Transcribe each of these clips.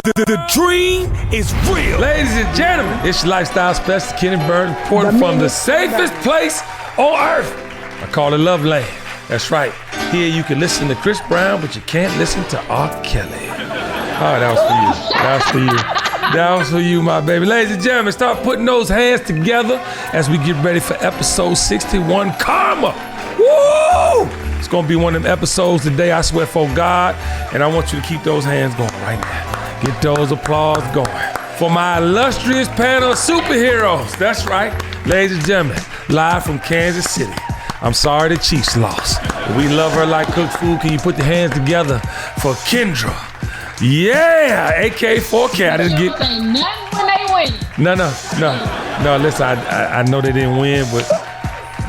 The dream is real. Ladies and gentlemen, it's your lifestyle specialist, Kenny Burton, reporting from the safest place on earth. I call it Love Land. That's right. Here you can listen to Chris Brown, but you can't listen to R. Kelly. Oh, that was for you. That was for you. That was for you, my baby. Ladies and gentlemen, start putting those hands together as we get ready for episode 61, Karma. Woo! It's gonna be one of them episodes today, I swear for God, and I want you to keep those hands going right now. Get those applause going. For my illustrious panel of superheroes, that's right, ladies and gentlemen, live from Kansas City. I'm sorry the Chiefs lost, but we love her like cooked food. Can you put the hands together for Kendra? Yeah, AK4K. I didn't get nothing when they win. No. Listen, I know they didn't win, but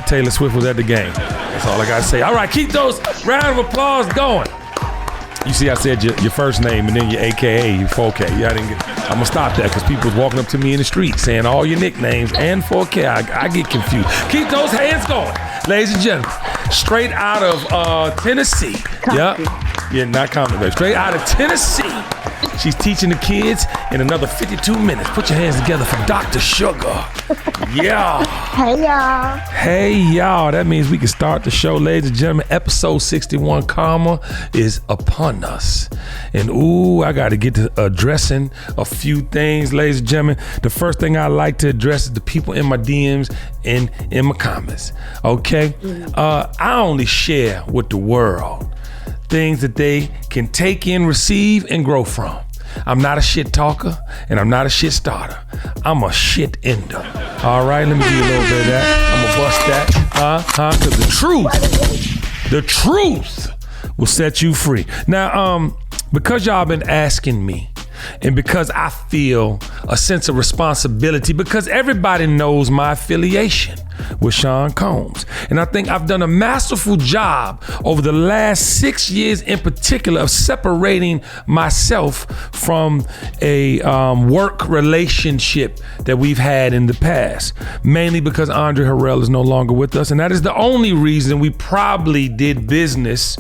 Taylor Swift was at the game. That's all I gotta say. All right, keep those round of applause going. You see, I said your first name and then your AKA, your 4K. Yeah, I'm gonna stop that because people was walking up to me in the street saying all your nicknames and 4K. I get confused. Keep those hands going, ladies and gentlemen. Straight out of Tennessee. Yep. Yeah, not Compton, baby. Straight out of Tennessee. She's teaching the kids in another 52 minutes. Put your hands together for Dr. Sugar. Yeah. Hey, y'all. Hey, y'all. That means we can start the show, ladies and gentlemen. Episode 61, Karma, is upon us. And, I got to get to addressing a few things, ladies and gentlemen. The first thing I like to address is the people in my DMs and in my comments, okay? I only share with the world things that they can take in, receive, and grow from. I'm not a shit talker, and I'm not a shit starter. I'm a shit ender. All right, let me give you a little bit of that. I'm gonna bust that. Because the truth will set you free. Now, because y'all been asking me, and because I feel a sense of responsibility, because everybody knows my affiliation with Sean Combs. And I think I've done a masterful job over the last 6 years in particular of separating myself from a work relationship that we've had in the past, mainly because Andre Harrell is no longer with us. And that is the only reason we probably did business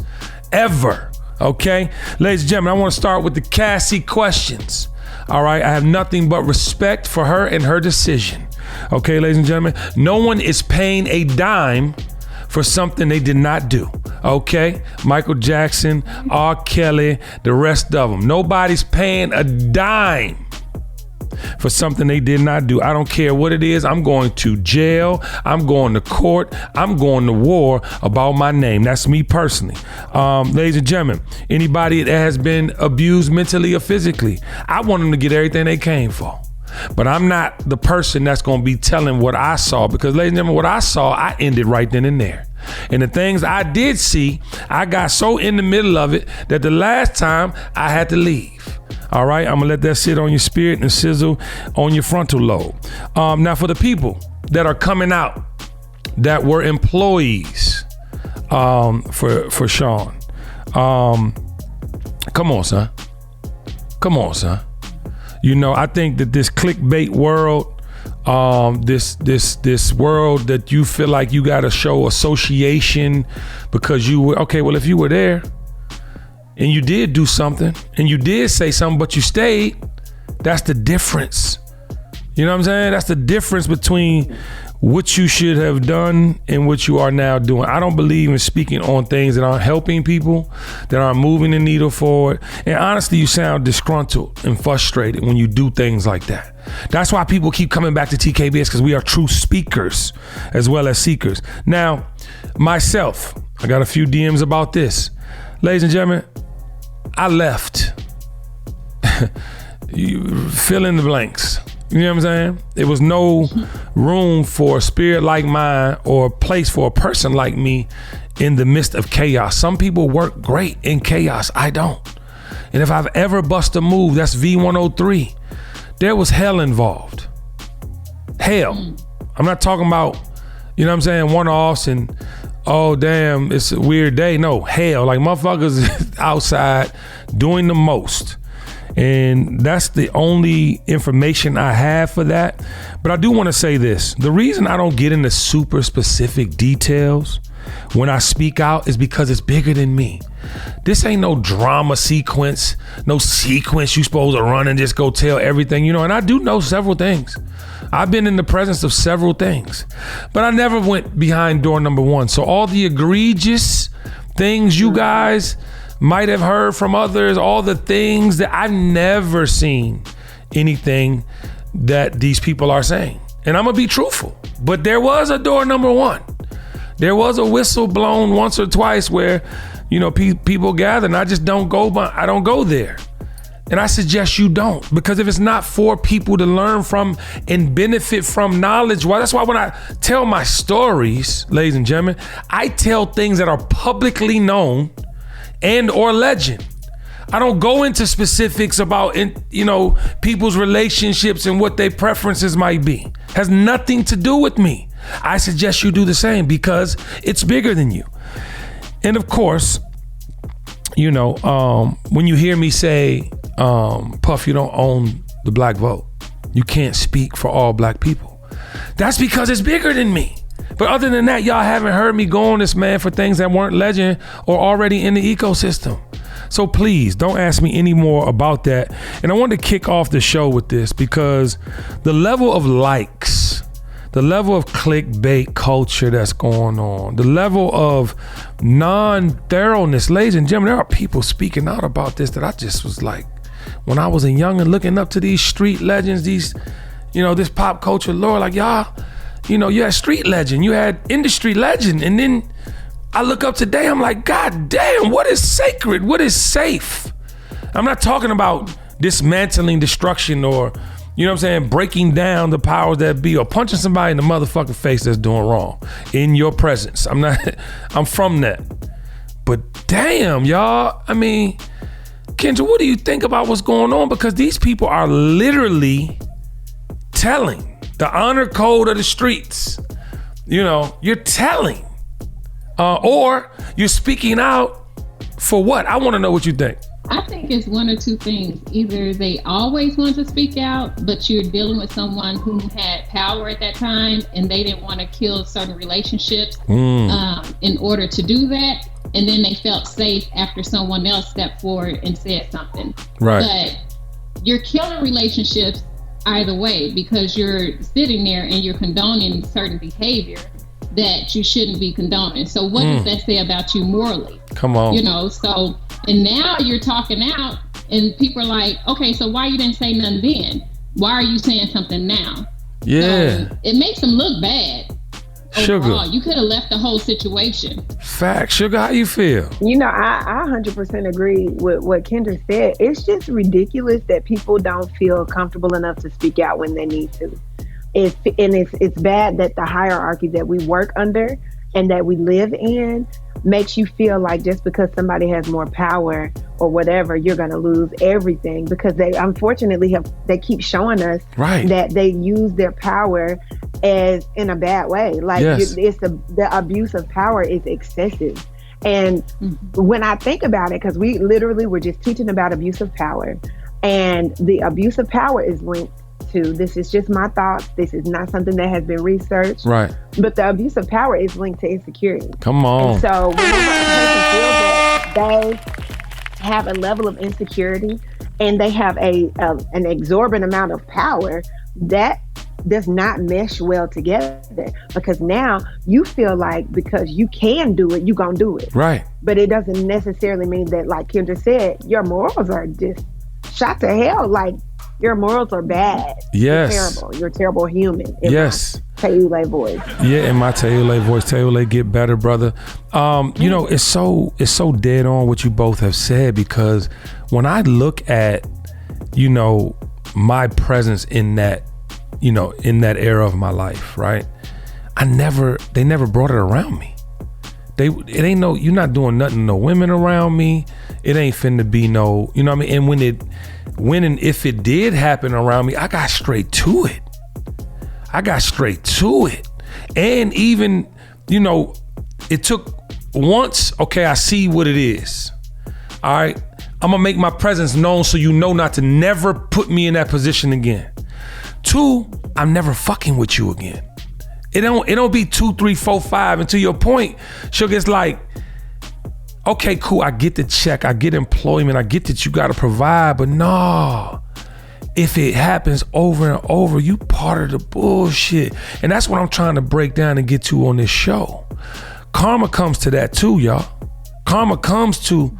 ever. Okay, ladies and gentlemen, I want to start with the Cassie questions. All right, I have nothing but respect for her and her decision. Okay, ladies and gentlemen, no one is paying a dime for something they did not do. Okay, Michael Jackson, R. Kelly, the rest of them. Nobody's paying a dime for something they did not do. I don't care what it is. I'm going to jail. I'm going to court. I'm going to war about my name. That's me personally. Ladies and gentlemen, anybody that has been abused mentally or physically, I want them to get everything they came for. But I'm not the person that's going to be telling what I saw, because, ladies and gentlemen, what I saw, I ended right then and there. And the things I did see, I got so in the middle of it that the last time I had to leave. All right, I'm gonna let that sit on your spirit and sizzle on your frontal lobe. Now, for the people that are coming out that were employees for Sean, come on, son. You know, I think that this clickbait world, this world that you feel like you got to show association because you were, okay, well, if you were there and you did do something and you did say something, but you stayed, that's the difference. You know what I'm saying? That's the difference between what you should have done and what you are now doing. I don't believe in speaking on things that aren't helping people, that aren't moving the needle forward. And honestly, you sound disgruntled and frustrated when you do things like that. That's why people keep coming back to TKBS, because we are true speakers as well as seekers. Now, myself, I got a few DMs about this. Ladies and gentlemen, I left. You fill in the blanks. You know what I'm saying? There was no room for a spirit like mine or a place for a person like me in the midst of chaos. Some people work great in chaos. I don't. And if I've ever bust a move, that's V103. There was hell involved. Hell. I'm not talking about, you know what I'm saying, one-offs and, oh, damn, it's a weird day. No, hell. Like, motherfuckers outside doing the most. And that's the only information I have for that. But I do want to say this. The reason I don't get into super specific details when I speak out is because it's bigger than me. This ain't no drama sequence, no sequence you supposed to run and just go tell everything, you know, and I do know several things. I've been in the presence of several things, but I never went behind door number one. So all the egregious things you guys might have heard from others, all the things that I've never seen anything that these people are saying. And I'm gonna be truthful, but there was a door number one. There was a whistle blown once or twice where, you know, people gather, and I just don't go there. And I suggest you don't, because if it's not for people to learn from and benefit from knowledge, well, that's why when I tell my stories, ladies and gentlemen, I tell things that are publicly known and or legend. I don't go into specifics about, you know, people's relationships and what their preferences might be. Has nothing to do with me. I suggest you do the same because it's bigger than you. And of course, you know, when you hear me say, Puff, you don't own the black vote. You can't speak for all black people. That's because it's bigger than me. But other than that, y'all haven't heard me go on this, man, for things that weren't legend or already in the ecosystem. So please don't ask me any more about that. And I want to kick off the show with this because the level of likes, the level of clickbait culture that's going on, the level of non-thoroughness, ladies and gentlemen, there are people speaking out about this that I just was like, when I was a young and looking up to these street legends, these, you know, this pop culture lore, like y'all, you know, you had street legend, you had industry legend, and then I look up today, I'm like, God damn, what is sacred? What is safe? I'm not talking about dismantling destruction or, you know what I'm saying, breaking down the powers that be or punching somebody in the motherfucking face that's doing wrong in your presence. I'm from that. But damn, y'all, I mean, Kendra, what do you think about what's going on? Because these people are literally telling the honor code of the streets. You know, you're telling. Or you're speaking out for what? I want to know what you think. I think it's one or two things. Either they always want to speak out, but you're dealing with someone who had power at that time and they didn't want to kill certain relationships in order to do that. And then they felt safe after someone else stepped forward and said something. Right. But you're killing relationships either way because you're sitting there and you're condoning certain behavior that you shouldn't be condoning. So what does that say about you morally? Come on. You know, so, and now you're talking out and people are like, okay, so why you didn't say nothing then? Why are you saying something now? Yeah. So it makes them look bad. Sugar. Overall. You could have left the whole situation. Fact. Sugar, how you feel? You know, I 100% agree with what Kendra said. It's just ridiculous that people don't feel comfortable enough to speak out when they need to. It's bad that the hierarchy that we work under and that we live in makes you feel like just because somebody has more power or whatever, you're going to lose everything, because they unfortunately they keep showing us that they use their power as in a bad way. Like it's the abuse of power is excessive. And when I think about it, because we literally were just teaching about abuse of power, and the abuse of power is linked to, this is just my thoughts, this is not something that has been researched, right? But the abuse of power is linked to insecurity. Come on. And so when a person feels that they have a level of insecurity and they have an exorbitant amount of power, that does not mesh well together, because now you feel like because you can do it, you're gonna do it, right? But it doesn't necessarily mean that, like Kendra said, your morals are just shot to hell. Like, your morals are bad. Yes. You're terrible. You're a terrible human. Yes. Teules voice. Yeah, in my Teules voice. Teules, get better, brother. You know, it's so dead on what you both have said, because when I look at, you know, my presence in that, you know, in that era of my life, right? They never brought it around me. It ain't no, you're not doing nothing, no women around me. It ain't finna be no, you know what I mean? And when and if it did happen around me, I got straight to it. And even, you know, it took once, okay, I see what it is. All right, I'm gonna make my presence known so you know not to never put me in that position again. 2, I'm never fucking with you again. It don't be 2, 3, 4, 5. And to your point, Sugar, it's like, okay, cool, I get the check, I get employment, I get that you gotta provide, but no. If it happens over and over, you part of the bullshit. And that's what I'm trying to break down and get to on this show. Karma comes to that too, y'all. Karma comes to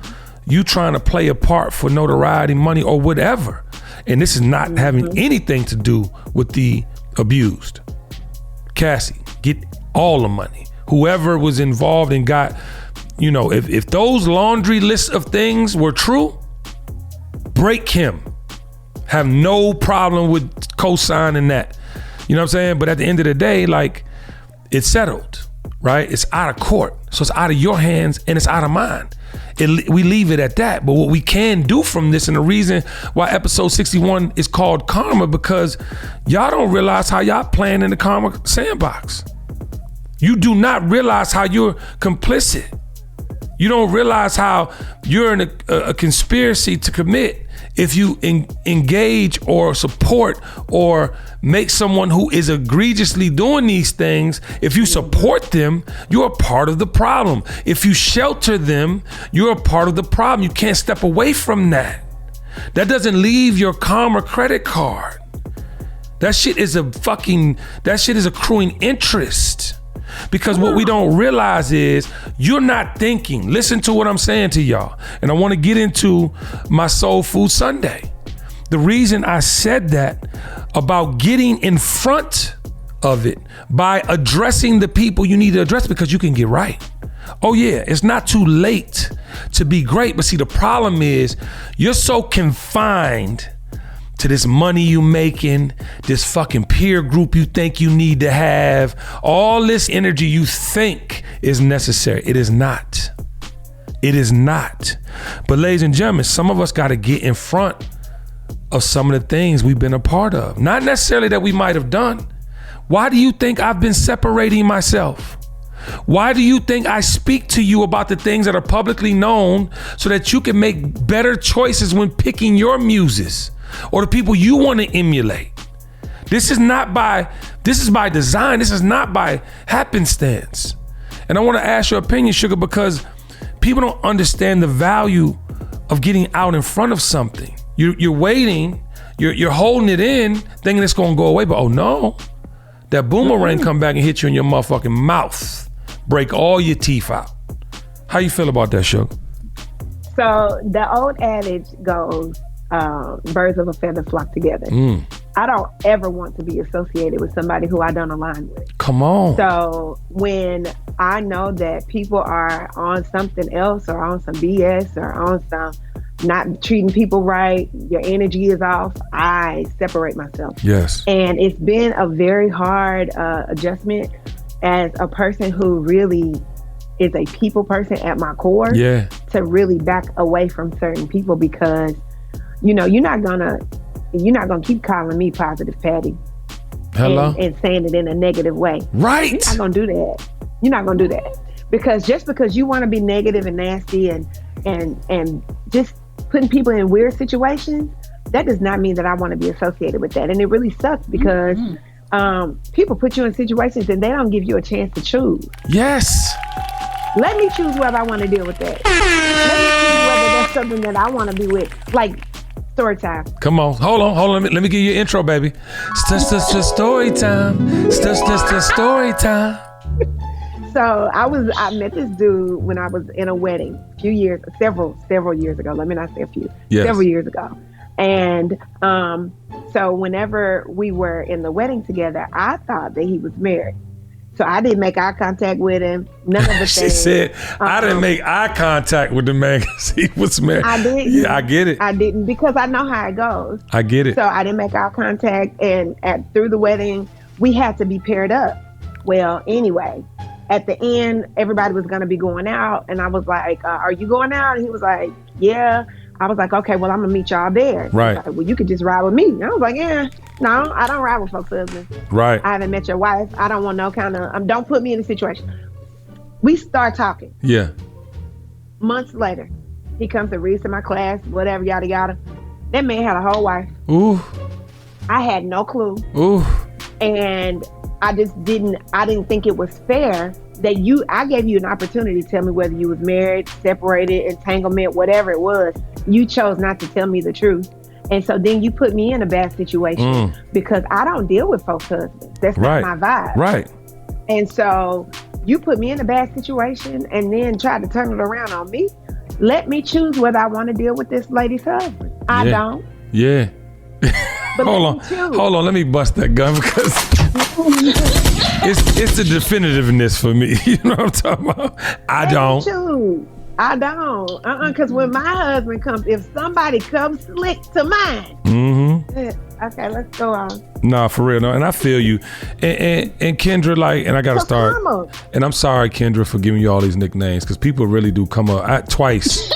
you trying to play a part for notoriety, money, or whatever. And this is not having anything to do with the abused. Cassie, get all the money. Whoever was involved and got, you know, if those laundry lists of things were true, break him. Have no problem with co-signing that. You know what I'm saying? But at the end of the day, like, it's settled, right? It's out of court. So it's out of your hands and it's out of mine. We leave it at that. But what we can do from this, and the reason why episode 61 is called Karma, because y'all don't realize how y'all playing in the karma sandbox. You do not realize how you're complicit. You don't realize how you're in a conspiracy to commit if you engage or support or make someone who is egregiously doing these things. If you support them, you're a part of the problem. If you shelter them, you're a part of the problem. You can't step away from that. That doesn't leave your Karma credit card. That shit is accruing interest. Because what we don't realize is you're not thinking. Listen to what I'm saying to y'all. And I want to get into my Soul Food Sunday. The reason I said that about getting in front of it by addressing the people you need to address, because you can get right. Oh yeah, it's not too late to be great. But see, the problem is you're so confined to this money you making, this fucking peer group you think you need to have, all this energy you think is necessary. It is not. It is not. But ladies and gentlemen, some of us got to get in front of some of the things we've been a part of. Not necessarily that we might have done. Why do you think I've been separating myself? Why do you think I speak to you about the things that are publicly known so that you can make better choices when picking your muses or the people you want to emulate? This is by design. This is not by happenstance. And I want to ask your opinion, Sugar, because people don't understand the value of getting out in front of something. You're waiting, you're holding it in, thinking it's gonna go away, but oh no, that boomerang come back and hit you in your motherfucking mouth, break all your teeth out. How you feel about that, Sugar? So the old adage goes, birds of a feather flock together. I don't ever want to be associated with somebody who I don't align with. Come on. So when I know that people are on something else or on some BS or on some not treating people right, your energy is off, I separate myself. Yes. And it's been a very hard adjustment as a person who really is a people person at my core. Yeah. To really back away from certain people, because you know, you're not gonna keep calling me Positive Patty. Hello? And saying it in a negative way. Right. You're not gonna do that. You're not gonna do that. Because just because you want to be negative and nasty and just putting people in weird situations, that does not mean that I want to be associated with that. And it really sucks because people put you in situations and they don't give you a chance to choose. Yes. Let me choose whether I want to deal with that. Let me choose whether that's something that I want to be with. Like, story time. Come on. Hold on. Let me give you an intro, baby. Story time. Story time. So I met this dude when I was in a wedding several years ago. Let me not say a few. Yes. Several years ago. And so whenever we were in the wedding together, I thought that he was married. So I didn't make eye contact with him. None of the things. She said, I didn't make eye contact with the man because he was married. I didn't. Yeah, I get it. I didn't, because I know how it goes. I get it. So I didn't make eye contact. And through the wedding, we had to be paired up. Well, anyway, at the end, everybody was going to be going out. And I was like, are you going out? And he was like, yeah. I was like, okay, well, I'm going to meet y'all there. Right. Like, well, you could just ride with me. And I was like, yeah, no, I don't ride with folks' husbands. Right. I haven't met your wife. I don't want no kind of, don't put me in a situation. We start talking. Yeah. Months later, he comes to read to my class, whatever, yada, yada. That man had a whole wife. Ooh. I had no clue. Ooh. And I didn't think it was fair that I gave you an opportunity to tell me whether you was married, separated, entanglement, whatever it was. You chose not to tell me the truth. And so then you put me in a bad situation because I don't deal with folks' husbands. That's not my vibe. Right. And so you put me in a bad situation and then tried to turn it around on me. Let me choose whether I want to deal with this lady's husband. I don't. Yeah. But hold on. Let me bust that gun because it's the definitiveness for me. You know what I'm talking about? I don't. Because when my husband comes, if somebody comes slick to mine, okay, let's go on. Nah, for real, no, and I feel you. And Kendra, like, and I gotta start. And I'm sorry, Kendra, for giving you all these nicknames because people really do come up. Twice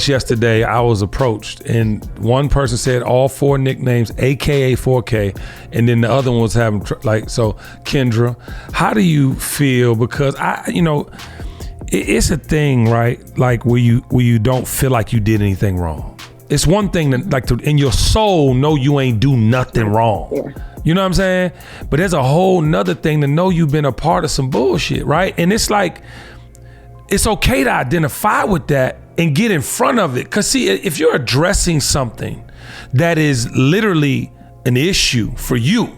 yesterday, I was approached, and one person said all 4 nicknames, AKA 4K, and then the other one was having so. Kendra, how do you feel? Because it's a thing, right? Like where you don't feel like you did anything wrong. It's one thing to in your soul know you ain't do nothing wrong. Yeah. You know what I'm saying? But there's a whole nother thing to know you've been a part of some bullshit, right? And it's like, it's okay to identify with that and get in front of it. Cause see, if you're addressing something that is literally an issue for you,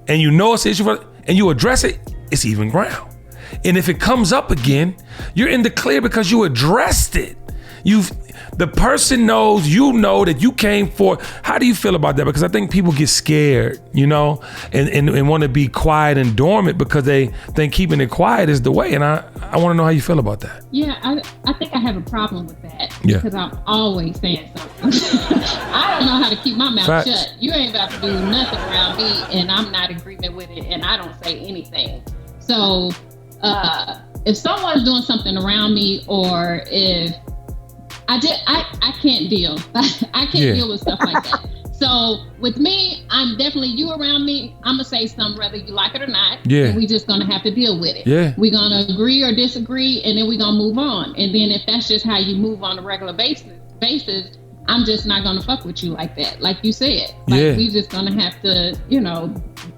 and you know it's an issue and you address it, it's even ground. And if it comes up again, you're in the clear because you addressed it. The person knows, that you came for. How do you feel about that? Because I think people get scared, and want to be quiet and dormant because they think keeping it quiet is the way. And I want to know how you feel about that. Yeah, I think I have a problem with that because I'm always saying something. I don't know how to keep my mouth shut. You ain't about to do nothing around me and I'm not in agreement with it and I don't say anything. So if someone's doing something around me or if I can't deal. I can't deal with stuff like that. So with me, I'm definitely, you around me, I'm going to say something whether you like it or not. Yeah. And we just going to have to deal with it. Yeah. We're going to agree or disagree, and then we're going to move on. And then if that's just how you move on a regular basis, I'm just not going to fuck with you like that. Like you said. We just going to have to,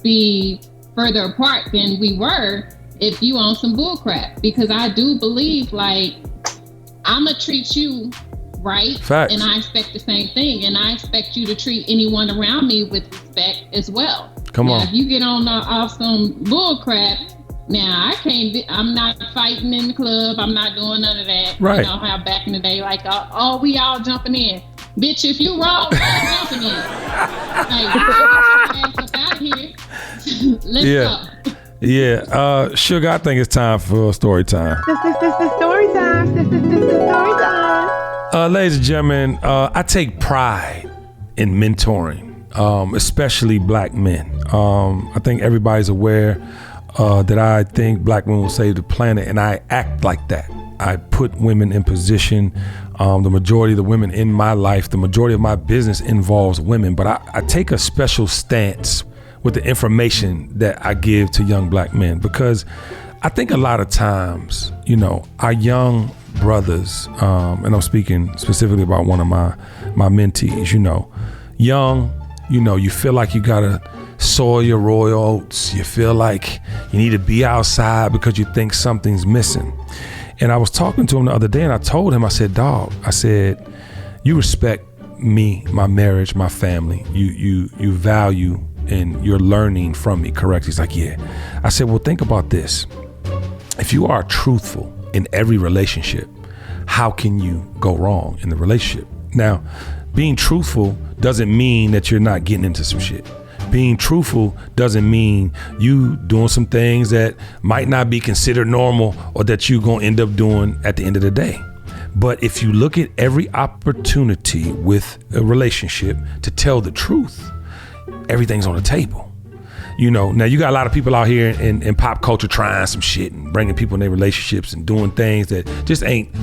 be further apart than we were if you on some bull crap. Because I do believe, I'm going to treat you right. Facts. And I expect the same thing. And I expect you to treat anyone around me with respect as well. Come on. If you get on off some bull crap, now I'm not fighting in the club. I'm not doing none of that. Right. You know how back in the day, we all jumping in. Bitch, if you wrong, I'm jumping in. Get up out of here. Let's go. Yeah, Sugar, I think it's time for story time. This story time. Ladies and gentlemen, I take pride in mentoring, especially black men. I think everybody's aware that I think black women will save the planet, and I act like that. I put women in position. The majority of the women in my life, the majority of my business involves women, but I take a special stance with the information that I give to young black men, because I think a lot of times, our young brothers, and I'm speaking specifically about one of my mentees, you feel like you gotta sow your royal oats. You feel like you need to be outside because you think something's missing. And I was talking to him the other day and I told him, I said, dog, you respect me, my marriage, my family. You value and you're learning from me, correct? He's like, yeah. I said, well, think about this. If you are truthful in every relationship, how can you go wrong in the relationship? Now, being truthful doesn't mean that you're not getting into some shit. Being truthful doesn't mean you doing some things that might not be considered normal or that you're going to end up doing at the end of the day. But if you look at every opportunity with a relationship to tell the truth, everything's on the table. Now you got a lot of people out here in pop culture trying some shit and bringing people in their relationships and doing things that just ain't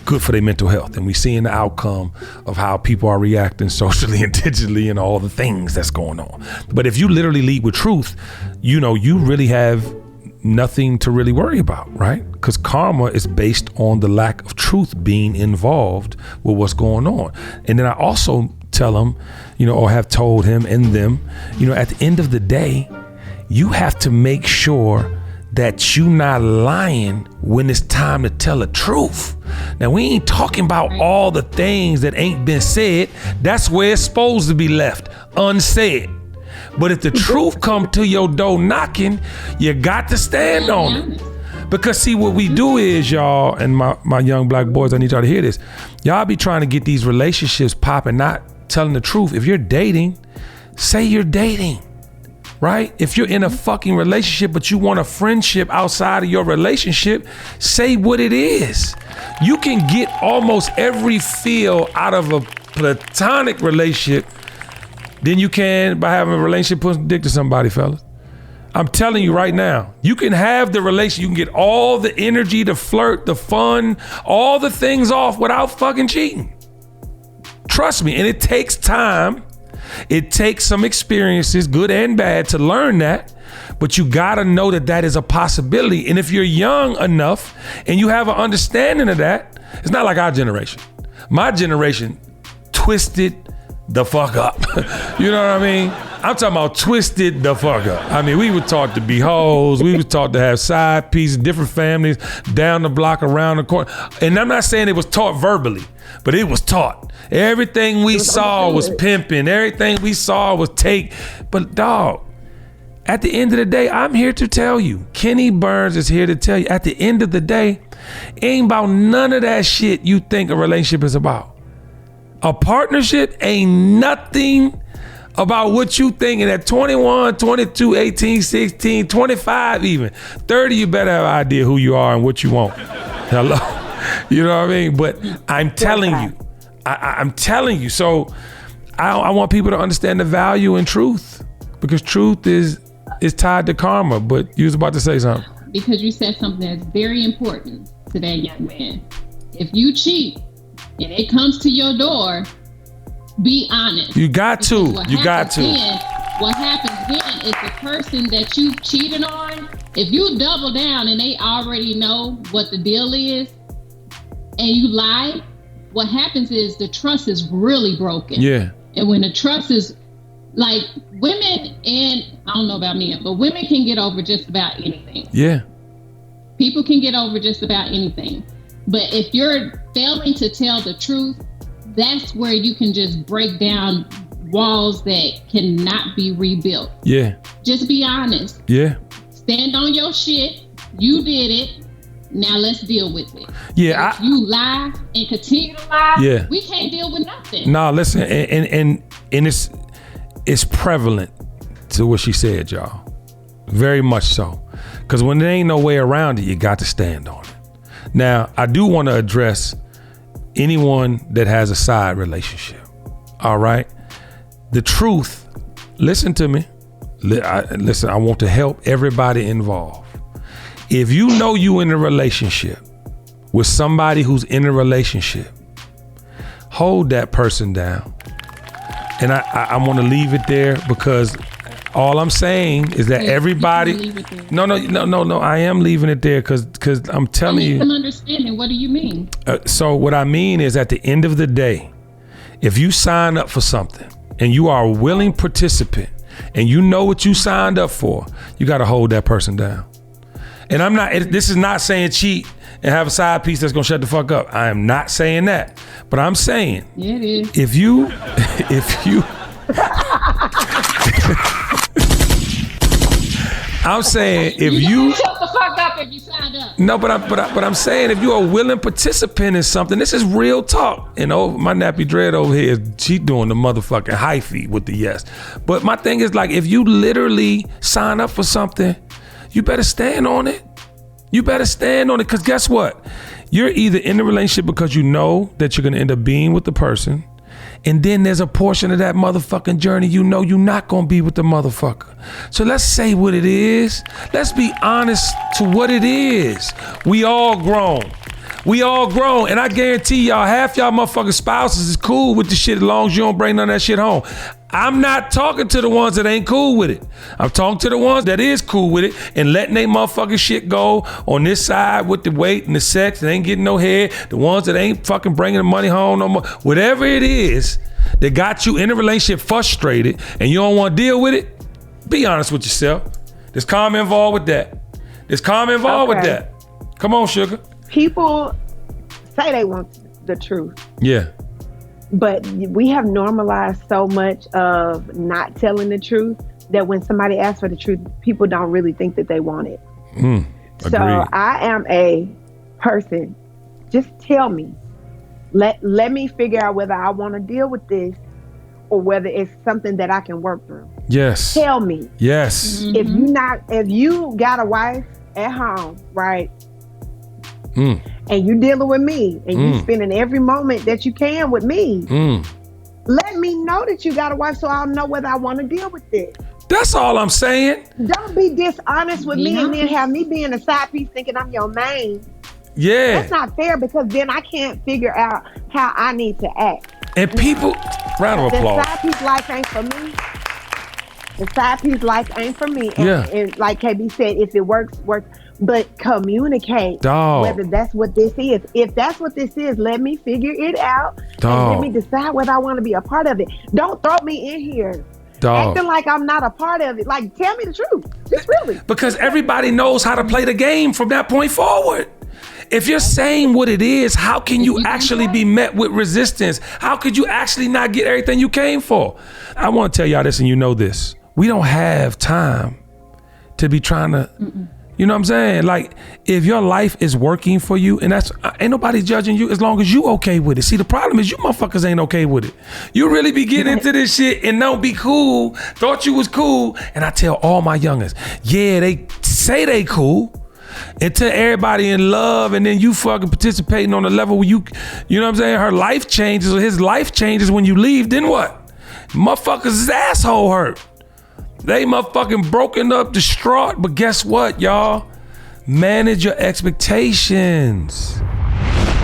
good for their mental health. And we're seeing the outcome of how people are reacting socially and digitally and all the things that's going on. But if you literally lead with truth, you really have nothing to really worry about, right? Because karma is based on the lack of truth being involved with what's going on. And then I also tell him, or have told him and them, at the end of the day, you have to make sure that you not lying when it's time to tell the truth. Now, we ain't talking about all the things that ain't been said. That's where it's supposed to be left, unsaid. But if the truth come to your door knocking, you got to stand on it. Because see, what we do is, y'all, and my young black boys, I need y'all to hear this. Y'all be trying to get these relationships popping, not telling the truth. If you're dating, say you're dating. Right? If you're in a fucking relationship, but you want a friendship outside of your relationship, say what it is. You can get almost every feel out of a platonic relationship than you can by having a relationship pushing dick to somebody, fellas. I'm telling you right now, you can have the relationship, you can get all the energy, the flirt, the fun, all the things off without fucking cheating. Trust me, and it takes time. It takes some experiences, good and bad, to learn that, but you gotta know that that is a possibility. And if you're young enough and you have an understanding of that, it's not like our generation. My generation twisted the fuck up. You know what I mean? I'm talking about twisted the fuck up. I mean, we were taught to be hoes. We were taught to have side pieces, different families, down the block, around the corner. And I'm not saying it was taught verbally, but it was taught. Everything we saw was pimping. Everything we saw was take. But dog, at the end of the day, I'm here to tell you, Kenny Burns is here to tell you, at the end of the day, it ain't about none of that shit you think a relationship is about. A partnership ain't nothing about what you thinking at 21, 22, 18, 16, 25 even. 30, you better have an idea who you are and what you want. Hello? You know what I mean? But I'm telling you, I'm telling you. So I want people to understand the value in truth, because truth is tied to karma. But you was about to say something. Because you said something that's very important to that young man. If you cheat and it comes to your door, be honest. You got to. You got to. What happens then is the person that you cheated on, if you double down and they already know what the deal is and you lie, what happens is the trust is really broken. Yeah. And when the trust is, like, women, and I don't know about men, but women can get over just about anything. Yeah. People can get over just about anything. But if you're failing to tell the truth, that's where you can just break down walls that cannot be rebuilt. Yeah. Just be honest. Yeah. Stand on your shit. You did it. Now let's deal with it. Yeah. If you lie and continue to lie, yeah, we can't deal with nothing. Nah, listen, and it's prevalent to what she said, y'all. Very much so. Because when there ain't no way around it, you got to stand on it. Now, I do want to address anyone that has a side relationship. All right? The truth, listen to me. Listen, I want to help everybody involved. If you know you in a relationship with somebody who's in a relationship, hold that person down. And I want to leave it there, because all I'm saying is that everybody. No, I am leaving it there because I'm telling you. I'm understanding. What do you mean? So what I mean is, at the end of the day, if you sign up for something and you are a willing participant and you know what you signed up for, you got to hold that person down. And I'm not. This is not saying cheat and have a side piece that's gonna shut the fuck up. I am not saying that. But I'm saying, yeah, it is. If you. I'm saying if you shut the fuck up if you signed up. No, but I'm saying, if you're a willing participant in something, this is real talk. And my nappy dread over here, she doing the motherfucking hyphy with the yes. But my thing is, like, if you literally sign up for something, you better stand on it. You better stand on it, because guess what? You're either in the relationship because you know that you're gonna end up being with the person, and then there's a portion of that motherfucking journey you know you're not gonna be with the motherfucker. So let's say what it is. Let's be honest to what it is. We all grown. And I guarantee y'all, half y'all motherfucking spouses is cool with the shit as long as you don't bring none of that shit home. I'm not talking to the ones that ain't cool with it. I'm talking to the ones that is cool with it and letting they motherfucking shit go on this side with the weight and the sex and ain't getting no head. The ones that ain't fucking bringing the money home no more. Whatever it is that got you in a relationship frustrated and you don't want to deal with it, be honest with yourself. There's karma involved with that. There's karma involved with that. Come on, sugar. People say they want the truth. Yeah. But we have normalized so much of not telling the truth that when somebody asks for the truth, people don't really think that they want it. So I am a person, just tell me. Let me figure out whether I want to deal with this or whether it's something that I can work through. Yes. Tell me. Yes. If you got a wife at home, right? And you dealing with me and you spending every moment that you can with me, let me know that you got a wife so I'll know whether I want to deal with this. That's all I'm saying. Don't be dishonest with me and then have me being a side piece thinking I'm your main. Yeah. That's not fair because then I can't figure out how I need to act. And people, round of applause. The side piece life ain't for me. The side piece life ain't for me. And like KB said, if it works, works. But communicate whether that's what this is. If that's what this is, let me figure it out. And let me decide whether I want to be a part of it. Don't throw me in here. Acting like I'm not a part of it. Like, tell me the truth. Just really. Because everybody knows how to play the game from that point forward. If you're saying what it is, how can you actually be met with resistance? How could you actually not get everything you came for? I want to tell y'all this and you know this. We don't have time to be trying to... You know what I'm saying? Like, if your life is working for you, and that's, ain't nobody judging you as long as you okay with it. See, the problem is you motherfuckers ain't okay with it. You really be getting into this shit and don't be cool, thought you was cool. And I tell all my youngins, yeah, they say they cool until everybody in love and then you fucking participating on a level where you know what I'm saying? Her life changes or his life changes when you leave, then what? Motherfuckers' asshole hurt. They motherfucking broken up, distraught, but guess what, y'all? Manage your expectations.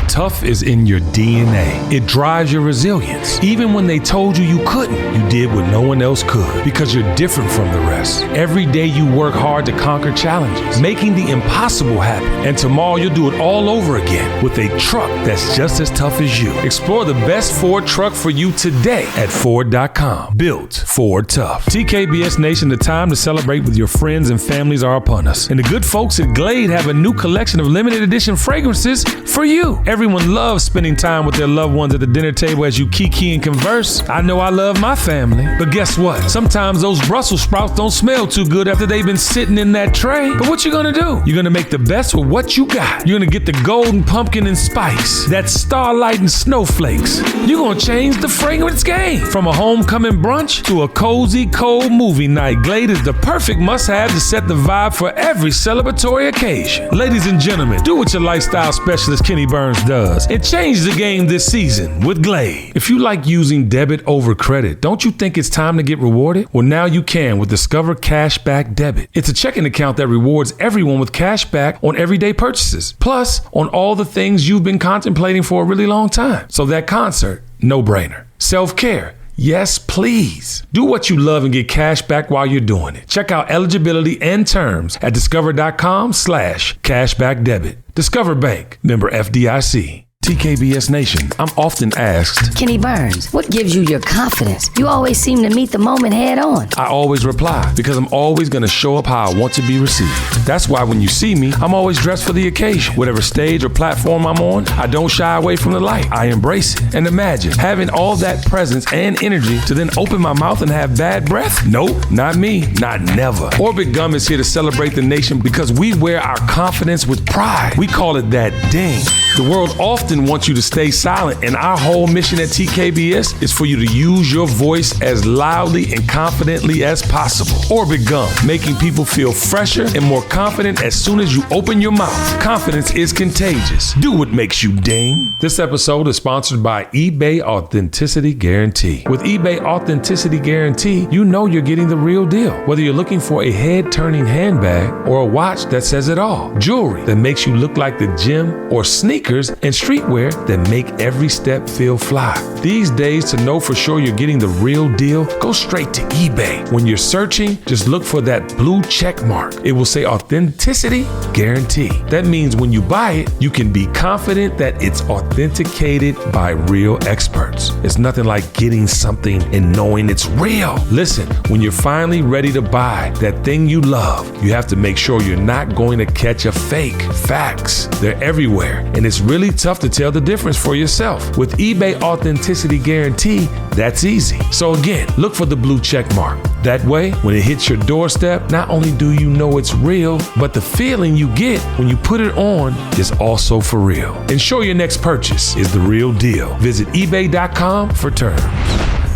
Tough is in your DNA. It drives your resilience. Even when they told you couldn't, you did what no one else could because you're different from the rest. Every day you work hard to conquer challenges, making the impossible happen. And tomorrow you'll do it all over again with a truck that's just as tough as you. Explore the best Ford truck for you today at Ford.com. Built Ford Tough. TKBS Nation, the time to celebrate with your friends and families are upon us. And the good folks at Glade have a new collection of limited edition fragrances for you. Everyone loves spending time with their loved ones at the dinner table as you kiki and converse. I know I love my family, but guess what? Sometimes those Brussels sprouts don't smell too good after they've been sitting in that tray. But what you gonna do? You're gonna make the best with what you got. You're gonna get the golden pumpkin and spice, that starlight and snowflakes. You're gonna change the fragrance game. From a homecoming brunch to a cozy, cold movie night, Glade is the perfect must-have to set the vibe for every celebratory occasion. Ladies and gentlemen, do what your lifestyle specialist Kenny Burns does and change the game this season with Glade. If you like using debit over credit, don't you think it's time to get rewarded? Well, now you can with Discover Cashback Debit. It's a checking account that rewards everyone with cash back on everyday purchases, plus on all the things you've been contemplating for a really long time. So that concert, no brainer. Self-care, yes, please. Do what you love and get cash back while you're doing it. Check out eligibility and terms at discover.com/cashbackdebit. Discover Bank, member FDIC. TKBS Nation, I'm often asked, Kenny Burns, what gives you your confidence? You always seem to meet the moment head on. I always reply because I'm always going to show up how I want to be received. That's why when you see me, I'm always dressed for the occasion. Whatever stage or platform I'm on, I don't shy away from the light. I embrace it. And imagine having all that presence and energy to then open my mouth and have bad breath? Nope, not me, not never. Orbit Gum is here to celebrate the nation because we wear our confidence with pride. We call it that ding. The world often wants you to stay silent, and our whole mission at TKBS is for you to use your voice as loudly and confidently as possible. Orbit Gum, making people feel fresher and more confident as soon as you open your mouth. Confidence is contagious. Do what makes you ding. This episode is sponsored by eBay Authenticity Guarantee. With eBay Authenticity Guarantee, you know you're getting the real deal. Whether you're looking for a head-turning handbag or a watch that says it all, jewelry that makes you look like the gym, or sneakers and streetwear shapewear that make every step feel fly. These days, to know for sure you're getting the real deal, go straight to eBay. When you're searching, just look for that blue check mark. It will say authenticity guarantee. That means when you buy it, you can be confident that it's authenticated by real experts. It's nothing like getting something and knowing it's real. Listen, when you're finally ready to buy that thing you love, you have to make sure you're not going to catch a fake. Facts, they're everywhere, and it's really tough to tell the difference for yourself. With eBay Authenticity Guarantee, that's easy. So again, look for the blue check mark. That way, when it hits your doorstep, not only do you know it's real, but the feeling you get when you put it on is also for real. Ensure your next purchase is the real deal. Visit ebay.com for terms.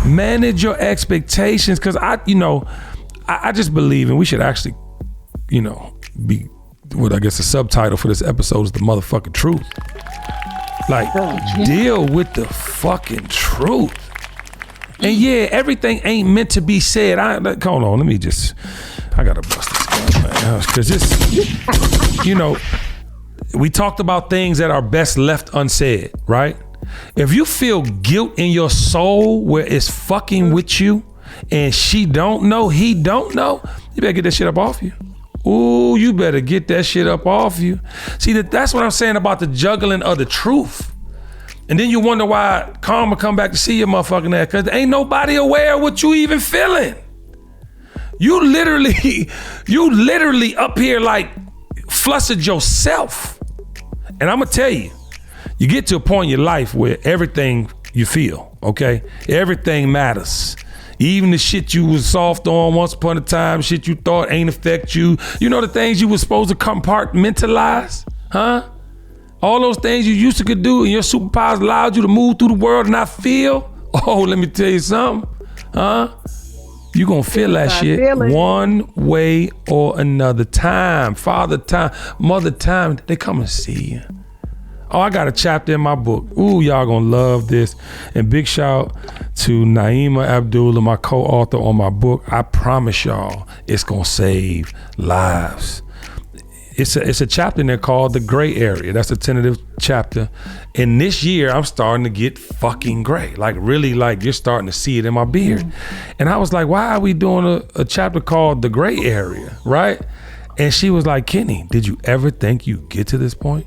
Manage your expectations, because I just believe, and we should actually, be what I guess the subtitle for this episode is the motherfucking truth. Like, deal with the fucking truth. And yeah, everything ain't meant to be said. Hold on, I gotta bust this gun, man. Cause this, we talked about things that are best left unsaid, right? If you feel guilt in your soul where it's fucking with you and she don't know, he don't know, you better get that shit up off you. Ooh, you better get that shit up off you. See, that's what I'm saying about the juggling of the truth. And then you wonder why karma come back to see your motherfucking ass, because ain't nobody aware of what you even feeling. You literally up here like flustered yourself. And I'm gonna tell you, you get to a point in your life where everything you feel, okay? Everything matters. Even the shit you was soft on once upon a time, shit you thought ain't affect you. You know the things you was supposed to compartmentalize, huh? All those things you used to could do and your superpowers allowed you to move through the world and not feel. Oh, let me tell you something, huh? You gonna feel that shit one way or another. Time, father time, mother time, they come and see you. Oh, I got a chapter in my book. Ooh, y'all gonna love this. And big shout to Naima Abdullah, my co-author on my book. I promise y'all, it's gonna save lives. It's a chapter in there called The Gray Area. That's a tentative chapter. And this year, I'm starting to get fucking gray. Like really, like you're starting to see it in my beard. And I was like, why are we doing a chapter called The Gray Area, right? And she was like, Kenny, did you ever think you'd get to this point?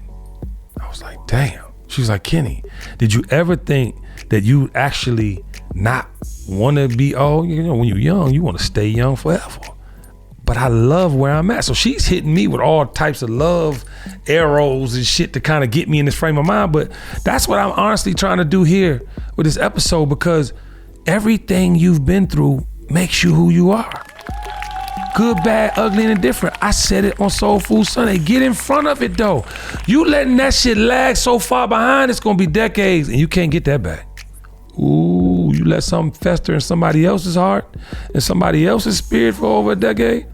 I was like, damn. She was like, Kenny, did you ever think that you actually not want to be old? When you're young, you want to stay young forever. But I love where I'm at. So she's hitting me with all types of love arrows and shit to kind of get me in this frame of mind. But that's what I'm honestly trying to do here with this episode, because everything you've been through makes you who you are. Good, bad, ugly, and indifferent. I said it on Soul Food Sunday. Get in front of it though. You letting that shit lag so far behind, it's gonna be decades and you can't get that back. Ooh, you let something fester in somebody else's heart and somebody else's spirit for over a decade?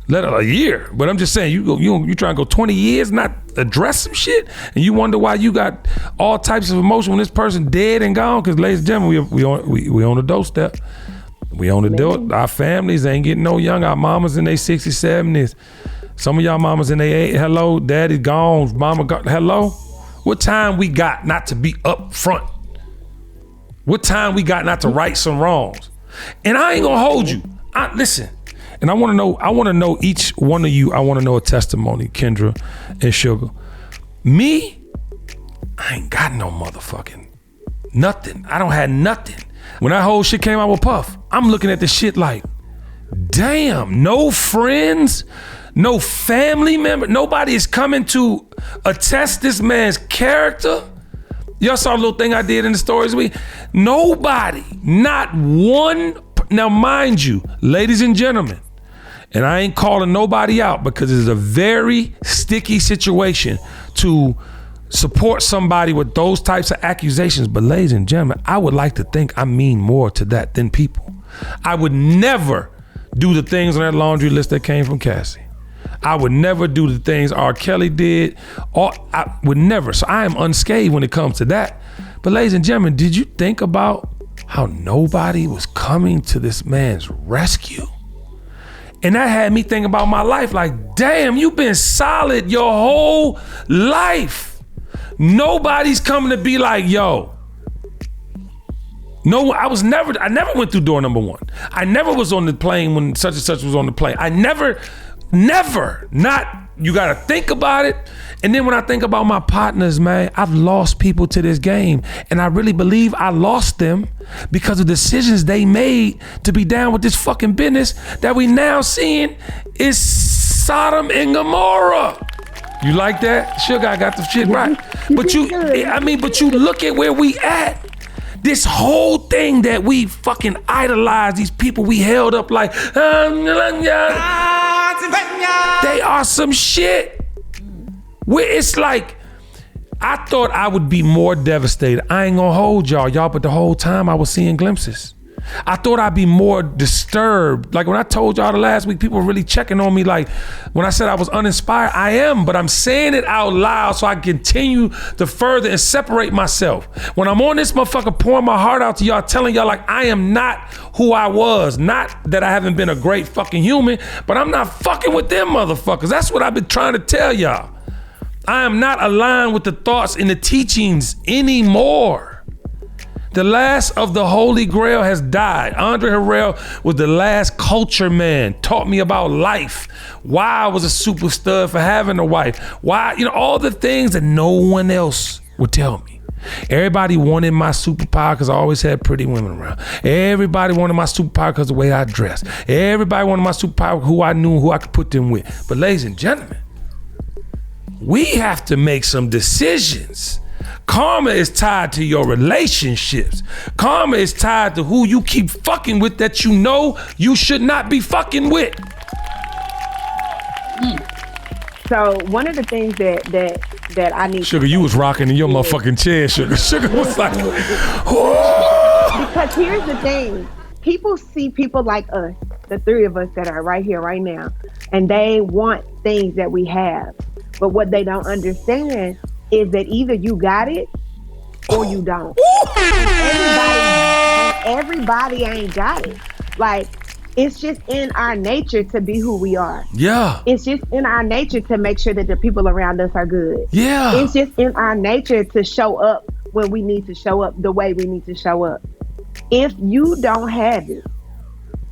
Let it a year. But I'm just saying, you try and go 20 years not address some shit, and you wonder why you got all types of emotion when this person dead and gone. Because ladies and gentlemen, we on the doorstep. We on the door. Our families ain't getting no young. Our mamas in their 60s, 70s. Some of y'all mamas in their 80s. Hello, daddy gone. Mama gone. Hello. What time we got not to be up front? What time we got not to right some wrongs? And I ain't gonna hold you. Listen. And I want to know each one of you. I want to know a testimony, Kendra and Sugar. Me, I ain't got no motherfucking nothing. I don't have nothing. When that whole shit came out with Puff, I'm looking at the shit like, damn, no friends, no family member, nobody is coming to attest this man's character. Y'all saw a little thing I did in the stories week. Nobody, not one. Now, mind you, ladies and gentlemen, and I ain't calling nobody out because it's a very sticky situation to support somebody with those types of accusations. But ladies and gentlemen, I would like to think I mean more to that than people. I would never do the things on that laundry list that came from Cassie. I would never do the things R. Kelly did. I would never. So I am unscathed when it comes to that. But ladies and gentlemen, did you think about how nobody was coming to this man's rescue? And that had me thinking about my life like, damn, you've been solid your whole life. Nobody's coming to be like, yo. No, I never went through door number 1. I never was on the plane when such and such was on the plane. I never, you gotta think about it. And then when I think about my partners, man, I've lost people to this game. And I really believe I lost them because of decisions they made to be down with this fucking business that we now seeing is Sodom and Gomorrah. You like that? Sugar, I got the shit right. But you look at where we at. This whole thing that we fucking idolize, these people we held up like, they are some shit. Where it's like, I thought I would be more devastated. I ain't gonna hold y'all, but the whole time I was seeing glimpses. I thought I'd be more disturbed. Like when I told y'all the last week, people were really checking on me. Like when I said I was uninspired, I am, but I'm saying it out loud so I continue to further and separate myself. When I'm on this motherfucker pouring my heart out to y'all, telling y'all like I am not who I was. Not that I haven't been a great fucking human, but I'm not fucking with them motherfuckers. That's what I've been trying to tell y'all. I am not aligned with the thoughts and the teachings anymore. The last of the Holy Grail has died. Andre Harrell was the last culture man, taught me about life, why I was a super stud for having a wife, why, all the things that no one else would tell me. Everybody wanted my superpower because I always had pretty women around. Everybody wanted my superpower because of the way I dressed. Everybody wanted my superpower, who I knew, who I could put them with. But ladies and gentlemen, we have to make some decisions. Karma is tied to your relationships. Karma is tied to who you keep fucking with that you know you should not be fucking with. So one of the things that I need. Sugar, you was rocking in your motherfucking chair, Sugar. Sugar was like, because here's the thing. People see people like us, the three of us that are right here, right now, and they want things that we have. But what they don't understand is that either you got it or you don't. Everybody ain't got it. Like, it's just in our nature to be who we are. Yeah. It's just in our nature to make sure that the people around us are good. Yeah. It's just in our nature to show up when we need to show up the way we need to show up. If you don't have it,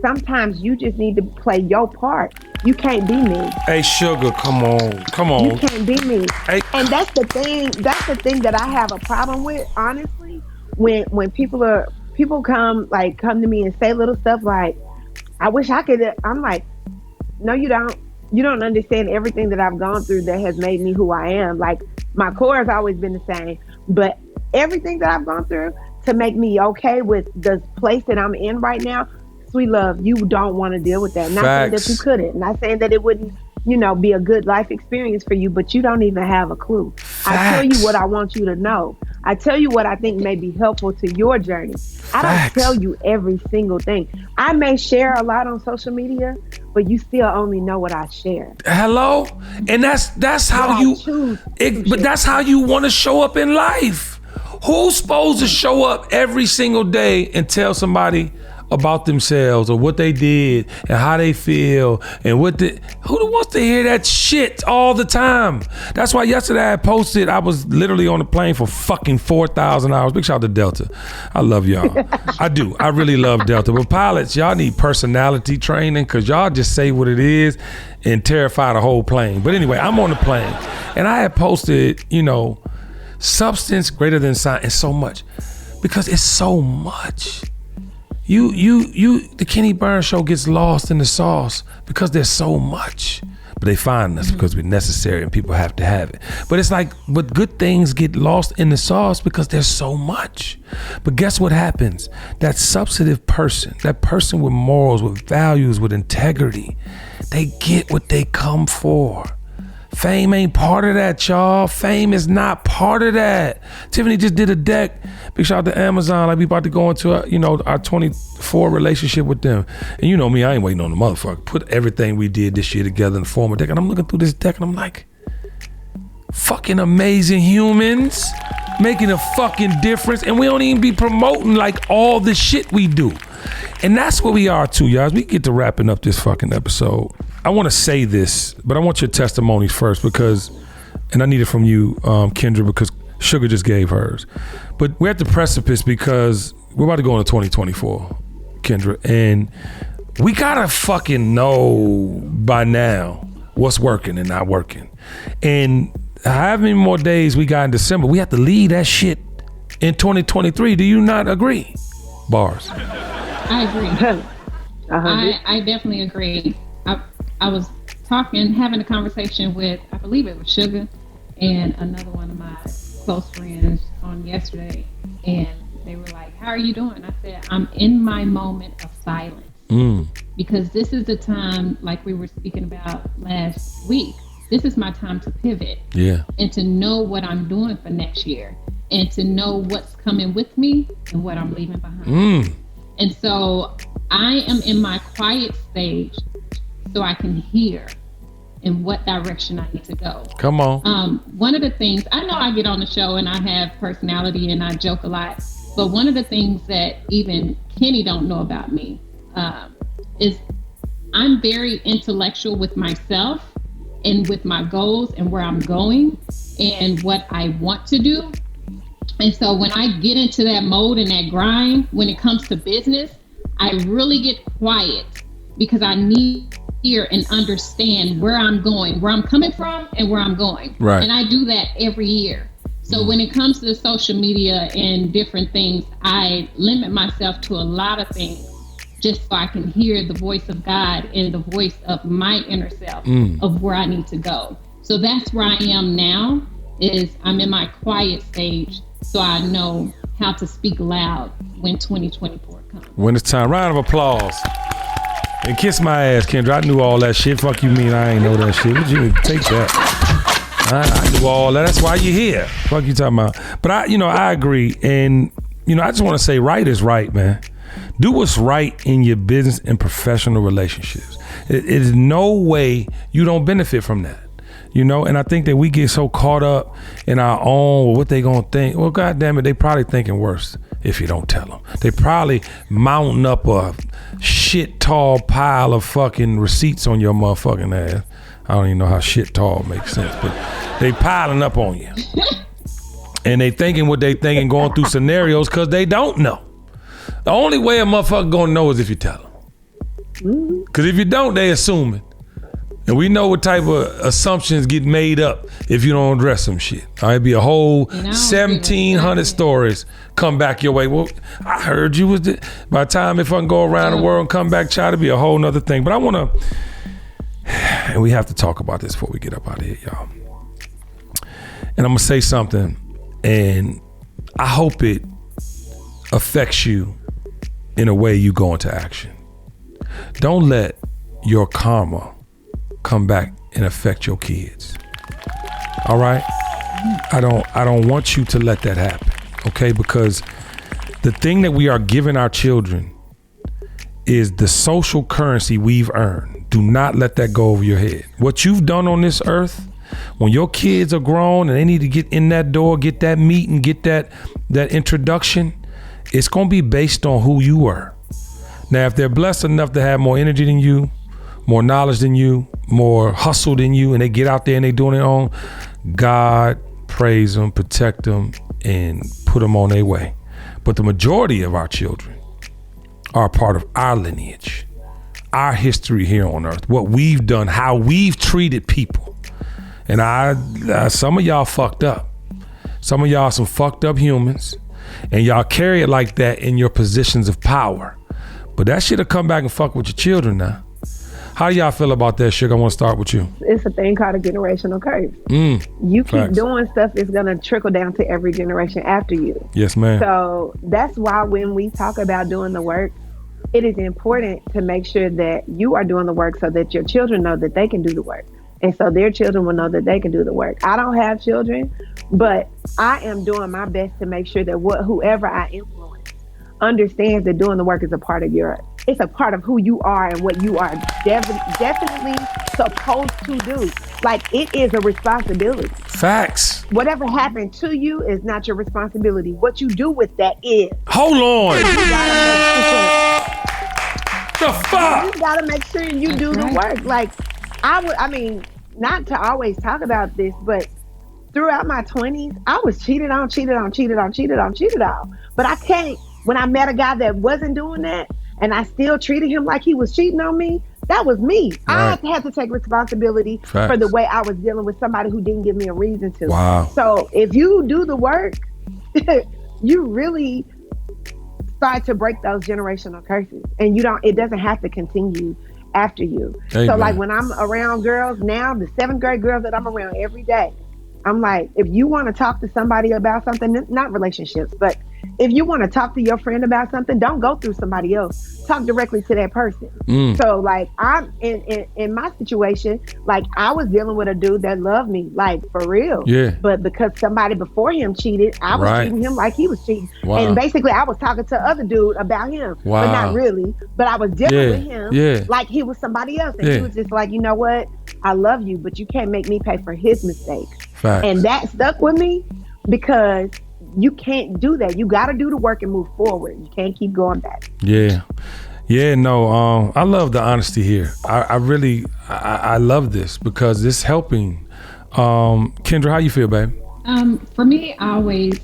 sometimes you just need to play your part. You can't be me. Hey, Sugar, come on. You can't be me. Hey. And that's the thing that I have a problem with, honestly. When people come to me and say little stuff like, I wish I could, I'm like, no, you don't. You don't understand everything that I've gone through that has made me who I am. Like, my core has always been the same, but everything that I've gone through to make me okay with the place that I'm in right now, sweet love, you don't want to deal with that. Not saying that you couldn't. Not saying that it wouldn't, be a good life experience for you, but you don't even have a clue. Facts. I tell you what I want you to know. I tell you what I think may be helpful to your journey. I don't tell you every single thing. I may share a lot on social media, but you still only know what I share. Hello? And that's how but that's how you want to show up in life. Who's supposed to show up every single day and tell somebody about themselves or what they did and how they feel and who wants to hear that shit all the time? That's why yesterday I posted, I was literally on the plane for fucking 4,000 hours. Big shout out to Delta. I love y'all. I do. I really love Delta. But pilots, y'all need personality training because y'all just say what it is and terrify the whole plane. But anyway, I'm on the plane and I had posted, substance greater than science and so much because it's so much. The Kenny Burns show gets lost in the sauce because there's so much. But they find us because we're necessary and people have to have it. But it's like, but good things get lost in the sauce because there's so much. But guess what happens? That substantive person, that person with morals, with values, with integrity, they get what they come for. Fame ain't part of that, y'all. Fame is not part of that. Tiffany just did a deck. Big shout out to Amazon. Like we about to go into our 24 relationship with them. And you know me, I ain't waiting on the motherfucker. Put everything we did this year together in the form of deck. And I'm looking through this deck and I'm like, fucking amazing humans making a fucking difference. And we don't even be promoting like all the shit we do. And that's where we are too, y'all. As we get to wrapping up this fucking episode, I want to say this, but I want your testimonies first and I need it from you, Kendra, because Sugar just gave hers. But we're at the precipice because we're about to go into 2024, Kendra, and we gotta fucking know by now what's working and not working. And however many more days we got in December, we have to leave that shit in 2023. Do you not agree? Bars. I agree. I definitely agree. I was having a conversation with, I believe it was Sugar and another one of my close friends on yesterday, and they were like, how are you doing? I said, I'm in my moment of silence. Because this is the time, like we were speaking about last week, this is my time to pivot. Yeah. And to know what I'm doing for next year, and to know what's coming with me and what I'm leaving behind. And so I am in my quiet stage so I can hear in what direction I need to go. Come on. One of the things, I know I get on the show and I have personality and I joke a lot, but one of the things that even Kenny don't know about me is I'm very intellectual with myself and with my goals and where I'm going and what I want to do. And so when I get into that mode and that grind, when it comes to business, I really get quiet because I need to hear and understand where I'm going, where I'm coming from and where I'm going. Right. And I do that every year. So when it comes to the social media and different things, I limit myself to a lot of things just so I can hear the voice of God and the voice of my inner self of where I need to go. So that's where I am now, is I'm in my quiet stage so I know how to speak loud when 2024 comes. When it's time. Round of applause. And kiss my ass, Kendra. I knew all that shit. Fuck you mean I ain't know that shit. Would you take that? I knew all that. That's why you're here. Fuck you talking about. But I agree. And, I just want to say right is right, man. Do what's right in your business and professional relationships. It is no way you don't benefit from that. And I think that we get so caught up in our own, what they gonna think. Well, goddamn it, they probably thinking worse if you don't tell them. They probably mounting up a shit tall pile of fucking receipts on your motherfucking ass. I don't even know how shit tall makes sense, but they piling up on you. And they thinking what they thinking, going through scenarios because they don't know. The only way a motherfucker gonna know is if you tell them. Because if you don't, they assuming. And we know what type of assumptions get made up if you don't address some shit. It'd be a whole 1,700 stories come back your way. Well, I heard you was by the time if I can go around the world and come back, try to be a whole nother thing. But I want to, and we have to talk about this before we get up out of here, y'all. And I'm going to say something, and I hope it affects you in a way you go into action. Don't let your karma come back and affect your kids. All right? I don't want you to let that happen, okay? Because the thing that we are giving our children is the social currency we've earned. Do not let that go over your head. What you've done on this earth, when your kids are grown and they need to get in that door, get that meet and get that introduction, it's gonna be based on who you were. Now, if they're blessed enough to have more energy than you, more knowledge than you, more hustle than you, and they get out there and they doing their own, God praise them, protect them, and put them on their way. But the majority of our children are part of our lineage, our history here on earth, what we've done, how we've treated people. And some of y'all fucked up. Some of y'all some fucked up humans, and y'all carry it like that in your positions of power. But that shit'll come back and fuck with your children now. How do y'all feel about that, Sugar? I want to start with you. It's a thing called a generational curse. You keep doing stuff, it's going to trickle down to every generation after you. Yes, ma'am. So that's why when we talk about doing the work, it is important to make sure that you are doing the work so that your children know that they can do the work. And so their children will know that they can do the work. I don't have children, but I am doing my best to make sure that whoever I influence understands that doing the work is a part of it's a part of who you are and what you are definitely supposed to do. Like, it is a responsibility. Facts. Whatever happened to you is not your responsibility. What you do with that is. Hold on. The fuck? You gotta make sure you do the work. Like, not to always talk about this, but throughout my 20s, I was cheated on. But I can't, when I met a guy that wasn't doing that and I still treated him like he was cheating on me, that was me. Right. I had to take responsibility Facts. for the way I was dealing with somebody who didn't give me a reason to. Wow. So if you do the work, you really start to break those generational curses, and it doesn't have to continue after you. Amen. So like when I'm around girls now, the 7th grade girls that I'm around every day, I'm like, if you want to talk to somebody about something, not relationships, but if you want to talk to your friend about something, don't go through somebody else. Talk directly to that person. So like I'm in my situation, like I was dealing with a dude that loved me, like for real. Yeah. But because somebody before him cheated, I was treating him like he was cheating. Wow. And basically I was talking to other dude about him. Wow. But not really. But I was dealing with him like he was somebody else. And he was just like, you know what? I love you, but you can't make me pay for his mistakes. Facts. And that stuck with me because you can't do that. You got to do the work and move forward. You can't keep going back. Yeah. No, I love the honesty here. I really love this because it's helping. Kendra, how you feel, babe? For me, I always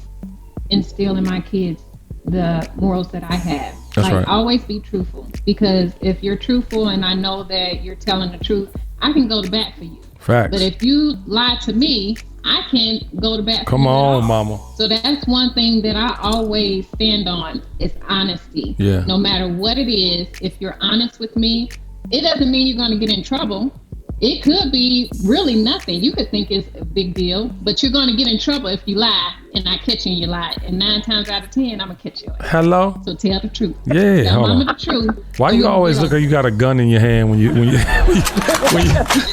instill in my kids the morals that I have. That's right. Always be truthful, because if you're truthful and I know that you're telling the truth, I can go to bat for you. Facts. But if you lie to me, I can't go to bat for you. Come on, mama. So that's one thing that I always stand on is honesty. Yeah. No matter what it is, if you're honest with me, it doesn't mean you're going to get in trouble. It could be really nothing. You could think it's a big deal, but you're going to get in trouble if you lie and I catch you and you lie. And 9 times out of 10, I'm going to catch you. Hello? So tell the truth. Yeah, Tell hold on. mama the truth. Why you always look like you got a gun in your hand when you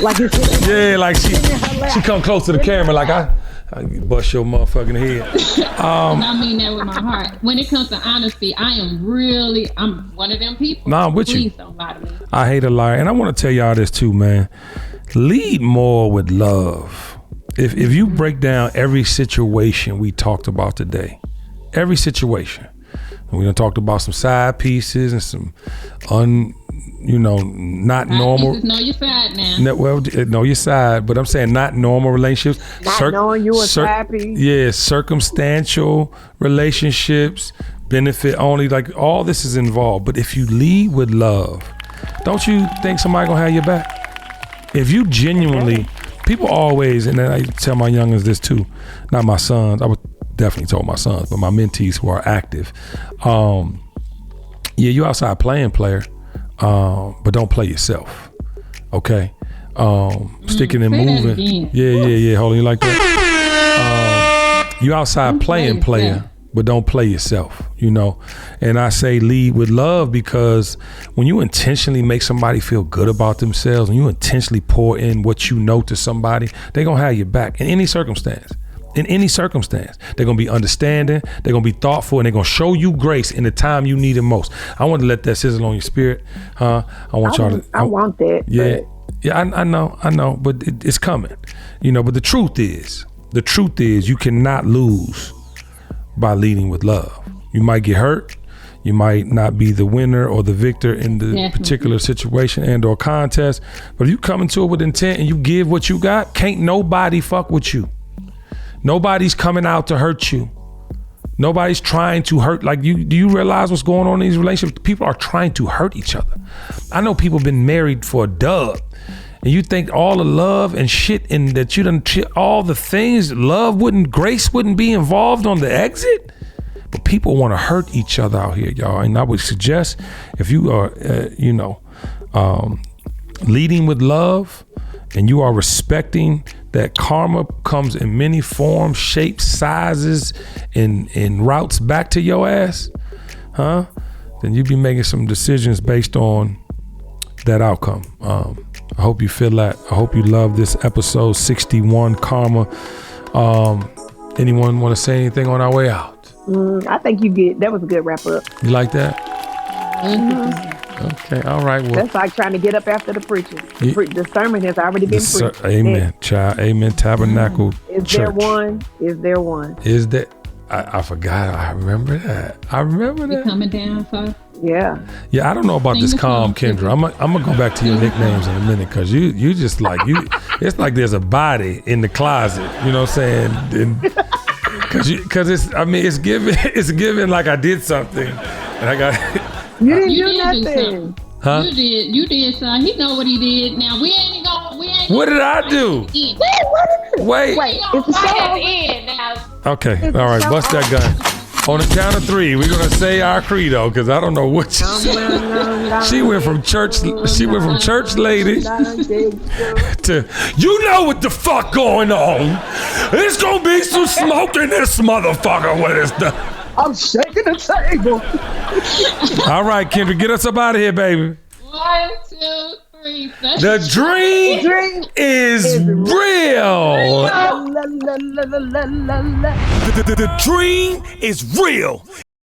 Like you're sitting yeah, like she come close to the camera like I bust your motherfucking head. And I mean that with my heart. When it comes to honesty, I'm one of them people. Nah, I'm with Please you. don't lie to me. I hate a liar. And I want to tell y'all this too, man. Lead more with love. If you break down every situation we talked about today, every situation, and we done talked about some side pieces and some not normal. Know your side now. Know your side, but I'm saying not normal relationships. Not knowing you a side piece. Yeah, circumstantial relationships, benefit only, like all this is involved. But if you lead with love, don't you think somebody gonna have your back? If you genuinely, people always, and then I tell my youngins this too, not my sons, I would definitely told my sons, but my mentees who are active. You outside playing player, but don't play yourself. Okay? Sticking and moving. Yeah. Hold on, you like that? You outside playing player, but don't play yourself, And I say lead with love because when you intentionally make somebody feel good about themselves, and you intentionally pour in what you know to somebody, they're gonna have your back in any circumstance. In any circumstance, they're gonna be understanding, they're gonna be thoughtful, and they're gonna show you grace in the time you need it most. I want to let that sizzle on your spirit, huh? I want that. Yeah, I know, but it's coming, But the truth is, you cannot lose by leading with love. You might get hurt, you might not be the winner or the victor in the particular situation and or contest, but if you come into it with intent and you give what you got, can't nobody fuck with you. Nobody's coming out to hurt you. Nobody's trying to hurt. Like, do you realize what's going on in these relationships? People are trying to hurt each other. I know people been married for a dub, and you think all the love and shit and that you done all the things, grace wouldn't be involved on the exit. But people want to hurt each other out here, y'all. And I would suggest if you are, leading with love and you are respecting that karma comes in many forms, shapes, sizes, and routes back to your ass, then you be making some decisions based on that outcome. I hope you feel that. I hope you love this episode 61, Karma. Anyone want to say anything on our way out? I think that was a good wrap up. You like that? Okay, all right. Well, that's like trying to get up after the preacher. The sermon has already been preached. Amen, child. Amen. Tabernacle Church. Is there one? Is that? I forgot. I remember that. We're coming down for Yeah. Yeah, I don't know about this calm, Kendra. I'm gonna go back to your nicknames in a minute because you just like you. It's like there's a body in the closet. You know what I'm saying? Because it's given like I did something and I got. You didn't do nothing. Huh? You did, son. He know what he did. Now we ain't gonna. What did I do? Wait. It's a show. Okay. All right. Bust that gun. On the count of 3, we're gonna say our credo because I don't know what she went from church. She went from church lady to you know what the fuck going on. It's gonna be some smoke in this motherfucker when it's done. I'm shaking the table. All right, Kendra, get us up out of here, baby. 1, 2, 3. The dream is real. The dream is real.